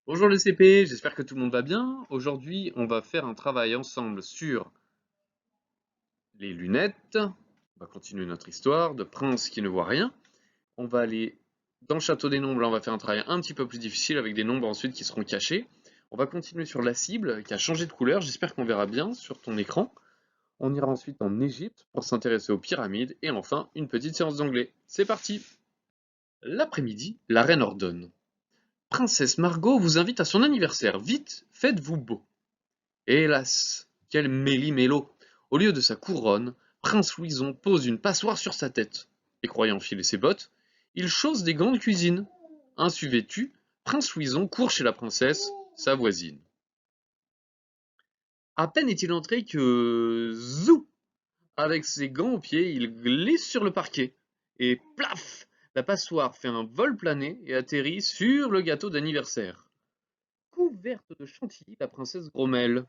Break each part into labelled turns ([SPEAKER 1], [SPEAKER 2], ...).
[SPEAKER 1] Bonjour les CP, j'espère que tout le monde va bien. Aujourd'hui, on va faire un travail ensemble sur les lunettes. On va continuer notre histoire de prince qui ne voit rien. On va aller dans le château des nombres, là on va faire un travail un petit peu plus difficile avec des nombres ensuite qui seront cachés. On va continuer sur la cible qui a changé de couleur, j'espère qu'on verra bien sur ton écran. On ira ensuite en Égypte pour s'intéresser aux pyramides et enfin une petite séance d'anglais. C'est parti! L'après-midi, la reine ordonne. Princesse Margot vous invite à son anniversaire. Vite, faites-vous beau. Hélas, quel méli-mélo! Au lieu de sa couronne, prince Louison pose une passoire sur sa tête, et croyant filer ses bottes, il chausse des gants de cuisine. Ainsi vêtu, prince Louison court chez la princesse, sa voisine. À peine est-il entré que... Zou! Avec ses gants aux pieds, il glisse sur le parquet. Et plaf! La passoire fait un vol plané et atterrit sur le gâteau d'anniversaire. Couverte de chantilly, la princesse grommelle.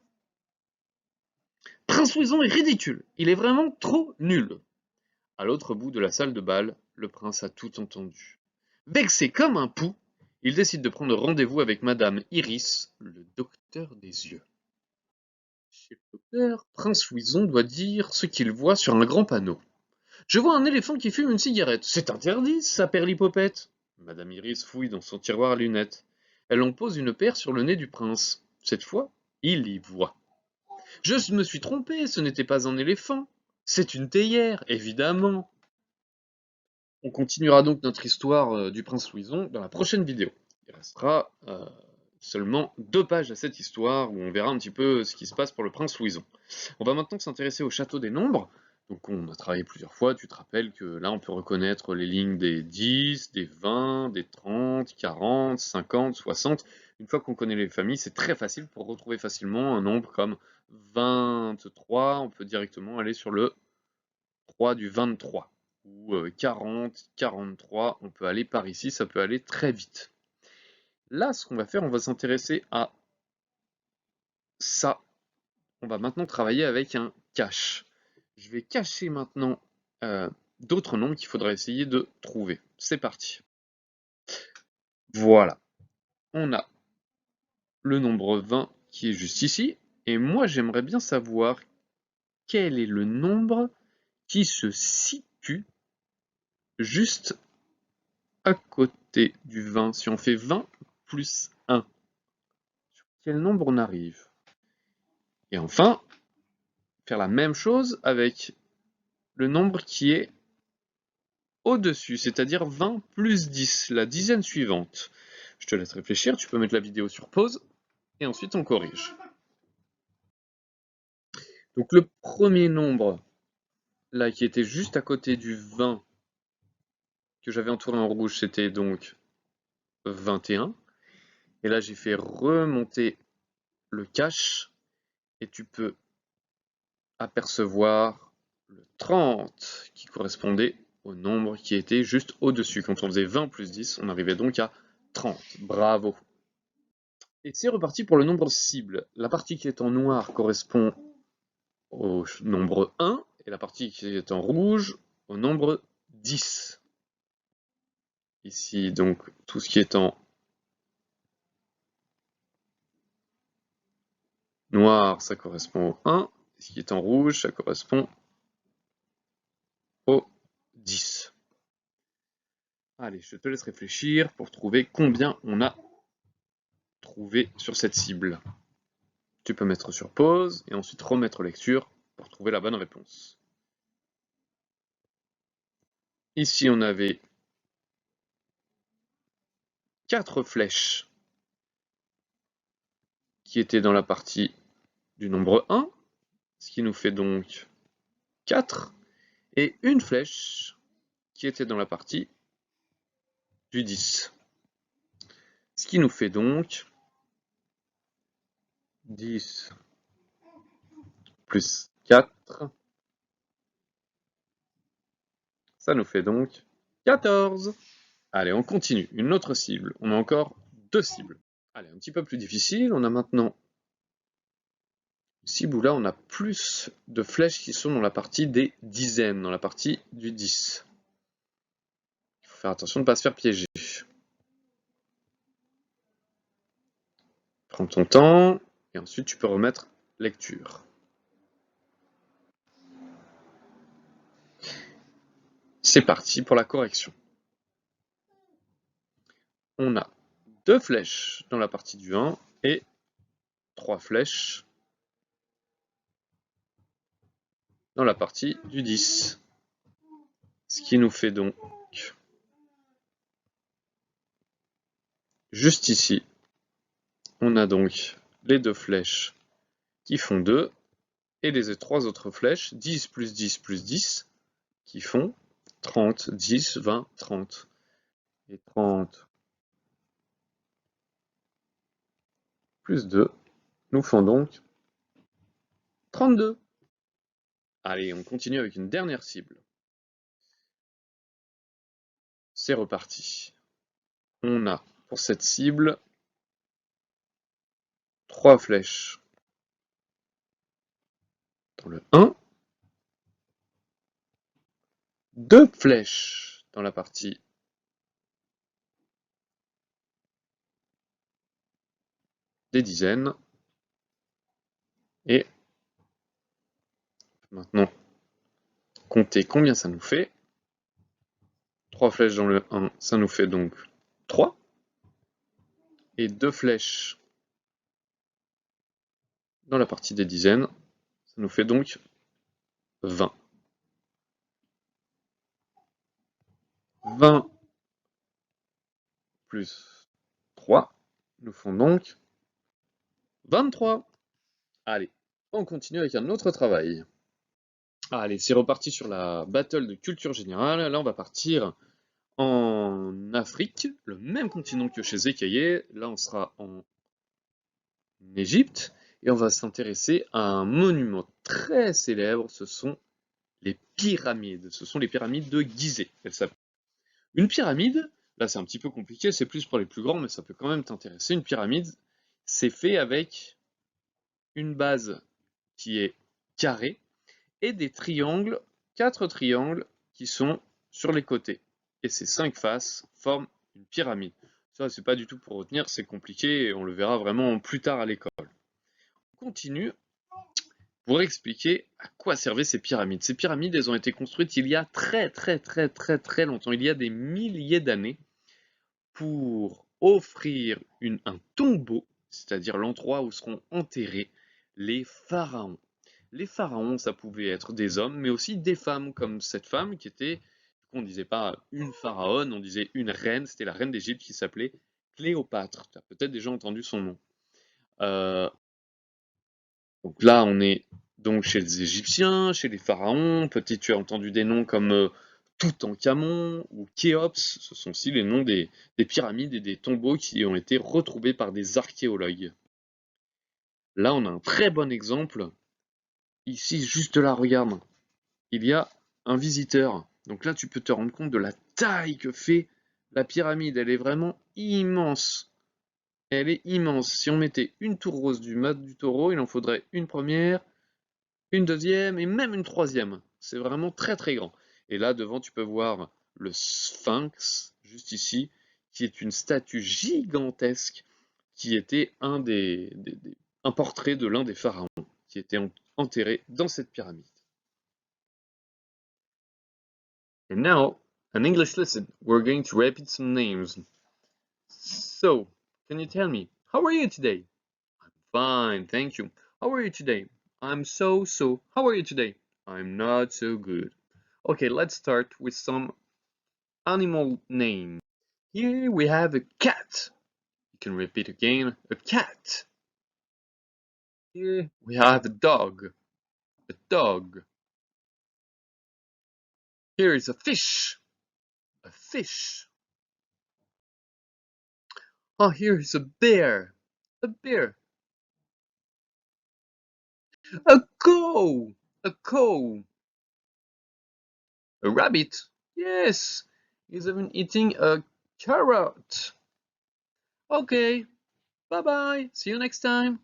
[SPEAKER 1] Prince Louison est ridicule, il est vraiment trop nul. À l'autre bout de la salle de bal, le prince a tout entendu. Vexé comme un pou, il décide de prendre rendez-vous avec Madame Iris, le docteur des yeux. Chez le docteur, Prince Louison doit dire ce qu'il voit sur un grand panneau. Je vois un éléphant qui fume une cigarette. C'est interdit, ça perlipopette. Madame Iris fouille dans son tiroir à lunettes. Elle en pose une paire sur le nez du prince. Cette fois, il y voit. Je me suis trompé, ce n'était pas un éléphant. C'est une théière, évidemment. On continuera donc notre histoire du prince Louison dans la prochaine vidéo. Il restera seulement 2 pages à cette histoire où on verra un petit peu ce qui se passe pour le prince Louison. On va maintenant s'intéresser au château des nombres. Donc on a travaillé plusieurs fois, tu te rappelles que là on peut reconnaître les lignes des 10, des 20, des 30, 40, 50, 60. Une fois qu'on connaît les familles, c'est très facile pour retrouver facilement un nombre comme 23. On peut directement aller sur le 3 du 23. Ou 40, 43, on peut aller par ici, ça peut aller très vite. Là, ce qu'on va faire, on va s'intéresser à ça. On va maintenant travailler avec un cache. Je vais cacher maintenant d'autres nombres qu'il faudra essayer de trouver. C'est parti. Voilà. On a le nombre 20 qui est juste ici. Et moi, j'aimerais bien savoir quel est le nombre qui se situe juste à côté du 20. Si on fait 20 plus 1, sur quel nombre on arrive? Et enfin, faire la même chose avec le nombre qui est au-dessus, c'est-à-dire 20 plus 10, la dizaine suivante. Je te laisse réfléchir, tu peux mettre la vidéo sur pause, et ensuite on corrige. Donc le premier nombre, là, qui était juste à côté du 20, que j'avais entouré en rouge, c'était donc 21. Et là, j'ai fait remonter le cache, et tu peux apercevoir le 30, qui correspondait au nombre qui était juste au-dessus. Quand on faisait 20 plus 10, on arrivait donc à 30. Bravo! Et c'est reparti pour le nombre cible. La partie qui est en noir correspond au nombre 1, et la partie qui est en rouge au nombre 10. Ici, donc, tout ce qui est en noir, ça correspond au 1, et ce qui est en rouge, ça correspond au 10. Allez, je te laisse réfléchir pour trouver combien on a trouvé sur cette cible. Tu peux mettre sur pause et ensuite remettre lecture pour trouver la bonne réponse. Ici, on avait 4 flèches qui étaient dans la partie du nombre 1, ce qui nous fait donc 4, et une flèche qui était dans la partie du 10. Ce qui nous fait donc 10 plus 4, ça nous fait donc 14. Allez, on continue. Une autre cible. On a encore 2 cibles. Allez, un petit peu plus difficile. On a maintenant une cible où là, on a plus de flèches qui sont dans la partie des dizaines, dans la partie du 10. Il faut faire attention de ne pas se faire piéger. prends ton temps, et ensuite tu peux remettre lecture. C'est parti pour la correction. On a 2 flèches dans la partie du 1 et 3 flèches dans la partie du 10. Ce qui nous fait donc, juste ici, on a donc les 2 flèches qui font 2, et les 3 autres flèches, 10 plus 10 plus 10, qui font 30, 10, 20, 30. Et 30 plus 2 nous font donc 32. Allez, on continue avec une dernière cible. C'est reparti. On a pour cette cible 3 flèches dans le 1, 2 flèches dans la partie des dizaines, et maintenant compter combien ça nous fait. 3 flèches dans le 1, ça nous fait donc 3, et 2 flèches dans la partie des dizaines, ça nous fait donc 20. 20 plus 3 nous font donc 23. Allez, on continue avec un autre travail. Allez, c'est reparti sur la battle de culture générale. Là, on va partir en Afrique, le même continent que chez Zekaye. Là, on sera en Égypte et on va s'intéresser à un monument très célèbre. Ce sont les pyramides. Ce sont les pyramides de Gizeh. Une pyramide, là c'est un petit peu compliqué, c'est plus pour les plus grands, mais ça peut quand même t'intéresser. Une pyramide, c'est fait avec une base qui est carrée et des triangles, 4 triangles qui sont sur les côtés. Et ces 5 faces forment une pyramide. Ça, c'est pas du tout pour retenir, c'est compliqué et on le verra vraiment plus tard à l'école. On continue pour expliquer à quoi servaient ces pyramides. Ces pyramides, elles ont été construites il y a très longtemps, il y a des milliers d'années, pour offrir un tombeau, c'est-à-dire l'endroit où seront enterrés les pharaons. Les pharaons, ça pouvait être des hommes, mais aussi des femmes, comme cette femme qui était, on ne disait pas une pharaone, on disait une reine, c'était la reine d'Égypte qui s'appelait Cléopâtre. Tu as peut-être déjà entendu son nom. Donc là, on est donc chez les Égyptiens, chez les pharaons. Peut-être tu as entendu des noms comme Toutankhamon ou Khéops. Ce sont aussi les noms des pyramides et des tombeaux qui ont été retrouvés par des archéologues. Là, on a un très bon exemple. Ici, juste là, regarde. Il y a un visiteur. Donc là, tu peux te rendre compte de la taille que fait la pyramide. Elle est vraiment immense. Elle est immense. Si on mettait une tour rose du mat du taureau, il en faudrait une première, une deuxième et même une troisième. C'est vraiment très grand. Et là, devant, tu peux voir le Sphinx, juste ici, qui est une statue gigantesque, qui était un portrait de l'un des pharaons, qui était enterré dans cette pyramide. And now, an English lesson. We're going to repeat some names. So, can you tell me, how are you today? I'm fine, thank you. How are you today? I'm so. How are you today? I'm not so good. Okay, let's start with some animal names. Here we have a cat. You can repeat again, a cat. Here we have a dog. A dog. Here is a fish. A fish. Oh, here is a bear. A bear. A cow. A cow. A rabbit. Yes, he's even eating a carrot. Okay, bye bye. See you next time.